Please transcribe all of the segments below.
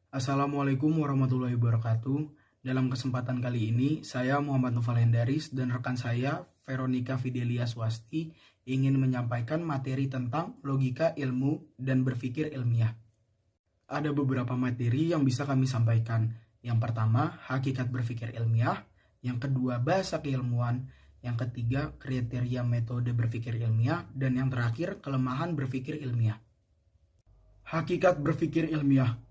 Assalamualaikum warahmatullahi wabarakatuh. Dalam kesempatan kali ini, saya Muhammad Noval Hendaris dan rekan saya Veronica Fidelia Swasti ingin menyampaikan materi tentang logika ilmu dan berpikir ilmiah. Ada beberapa materi yang bisa kami sampaikan. Yang pertama, hakikat berpikir ilmiah. Yang kedua, bahasa keilmuan. Yang ketiga, kriteria metode berpikir ilmiah. Dan yang terakhir, kelemahan berpikir ilmiah. Hakikat berpikir ilmiah.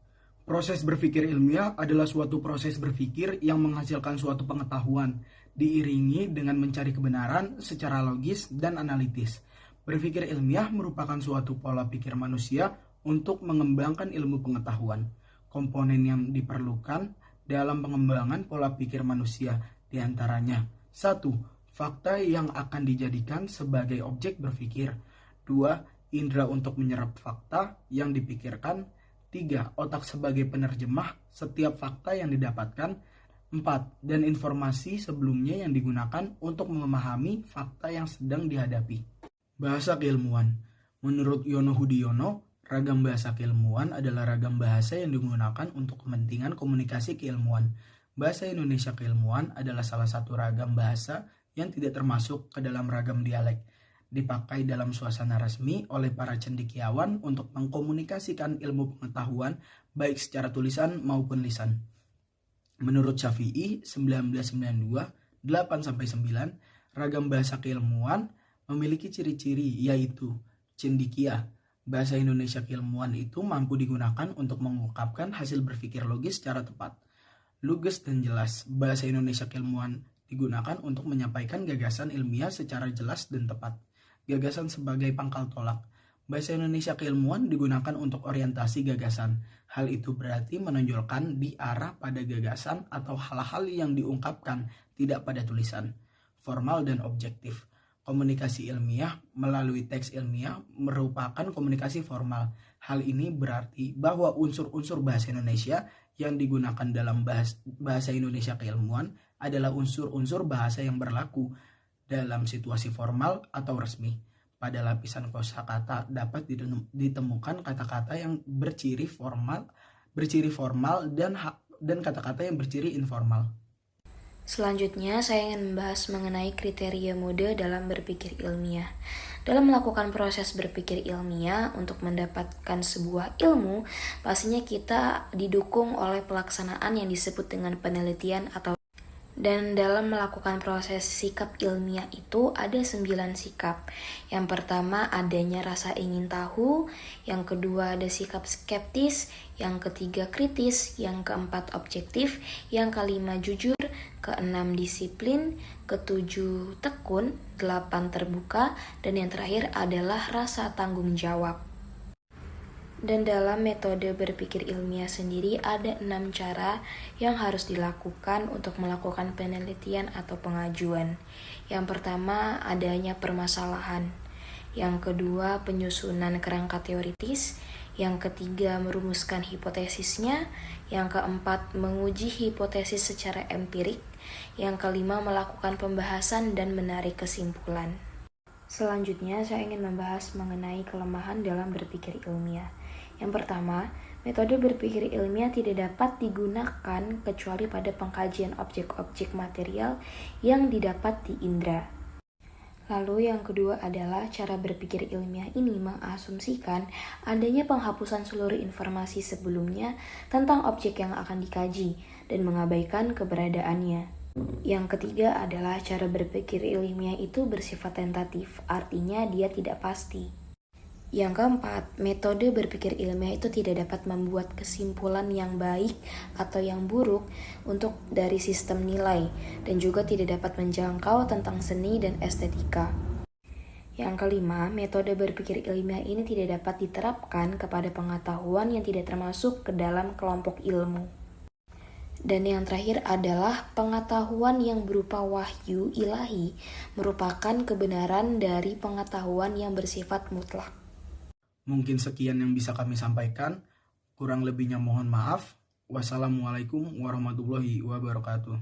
Proses berpikir ilmiah adalah suatu proses berpikir yang menghasilkan suatu pengetahuan, diiringi dengan mencari kebenaran secara logis dan analitis. Berpikir ilmiah merupakan suatu pola pikir manusia untuk mengembangkan ilmu pengetahuan. Komponen yang diperlukan dalam pengembangan pola pikir manusia diantaranya: 1. Fakta yang akan dijadikan sebagai objek berpikir. 2. Indera untuk menyerap fakta yang dipikirkan. 3. Otak sebagai penerjemah setiap fakta yang didapatkan. 4. Dan informasi sebelumnya yang digunakan untuk memahami fakta yang sedang dihadapi. Bahasa keilmuan. Menurut Yono Hudiono, ragam bahasa keilmuan adalah ragam bahasa yang digunakan untuk kepentingan komunikasi keilmuan. Bahasa Indonesia keilmuan adalah salah satu ragam bahasa yang tidak termasuk ke dalam ragam dialek. Dipakai dalam suasana resmi oleh para cendekiawan untuk mengkomunikasikan ilmu pengetahuan baik secara tulisan maupun lisan. Menurut Syafi'i 1992 8-9, ragam bahasa keilmuan memiliki ciri-ciri yaitu cendekia. Bahasa Indonesia keilmuan itu mampu digunakan untuk mengungkapkan hasil berpikir logis secara tepat, lugas dan jelas. Bahasa Indonesia keilmuan digunakan untuk menyampaikan gagasan ilmiah secara jelas dan tepat. Gagasan sebagai pangkal tolak. Bahasa Indonesia keilmuan digunakan untuk orientasi gagasan. Hal itu berarti menonjolkan di arah pada gagasan atau hal-hal yang diungkapkan, tidak pada tulisan. Formal dan objektif. Komunikasi ilmiah melalui teks ilmiah merupakan komunikasi formal. Hal ini berarti bahwa unsur-unsur bahasa Indonesia yang digunakan dalam bahasa Indonesia keilmuan adalah unsur-unsur bahasa yang berlaku dalam situasi formal atau resmi. Pada lapisan kosakata dapat ditemukan kata-kata yang berciri formal dan kata-kata yang berciri informal. Selanjutnya, saya ingin membahas mengenai kriteria mode dalam berpikir ilmiah. Dalam melakukan proses berpikir ilmiah untuk mendapatkan sebuah ilmu, pastinya kita didukung oleh pelaksanaan yang disebut dengan penelitian atau. Dan dalam melakukan proses sikap ilmiah itu ada 9 sikap. Yang pertama adanya rasa ingin tahu, yang kedua ada sikap skeptis, yang ketiga kritis, yang keempat objektif, yang kelima jujur, keenam disiplin, ketujuh tekun, 8 terbuka, dan yang terakhir adalah rasa tanggung jawab. Dan dalam metode berpikir ilmiah sendiri ada 6 cara yang harus dilakukan untuk melakukan penelitian atau pengajuan. Yang pertama adanya permasalahan. Yang kedua penyusunan kerangka teoritis. Yang ketiga merumuskan hipotesisnya. Yang keempat menguji hipotesis secara empirik. Yang kelima melakukan pembahasan dan menarik kesimpulan. Selanjutnya saya ingin membahas mengenai kelemahan dalam berpikir ilmiah. Yang pertama, metode berpikir ilmiah tidak dapat digunakan kecuali pada pengkajian objek-objek material yang didapat di indera. Lalu yang kedua adalah cara berpikir ilmiah ini mengasumsikan adanya penghapusan seluruh informasi sebelumnya tentang objek yang akan dikaji dan mengabaikan keberadaannya. Yang ketiga adalah cara berpikir ilmiah itu bersifat tentatif, artinya dia tidak pasti. Yang keempat, metode berpikir ilmiah itu tidak dapat membuat kesimpulan yang baik atau yang buruk untuk dari sistem nilai dan juga tidak dapat menjangkau tentang seni dan estetika. Yang kelima, metode berpikir ilmiah ini tidak dapat diterapkan kepada pengetahuan yang tidak termasuk ke dalam kelompok ilmu. Dan yang terakhir adalah pengetahuan yang berupa wahyu ilahi merupakan kebenaran dari pengetahuan yang bersifat mutlak. Mungkin sekian yang bisa kami sampaikan. Kurang lebihnya mohon maaf. Wassalamualaikum warahmatullahi wabarakatuh.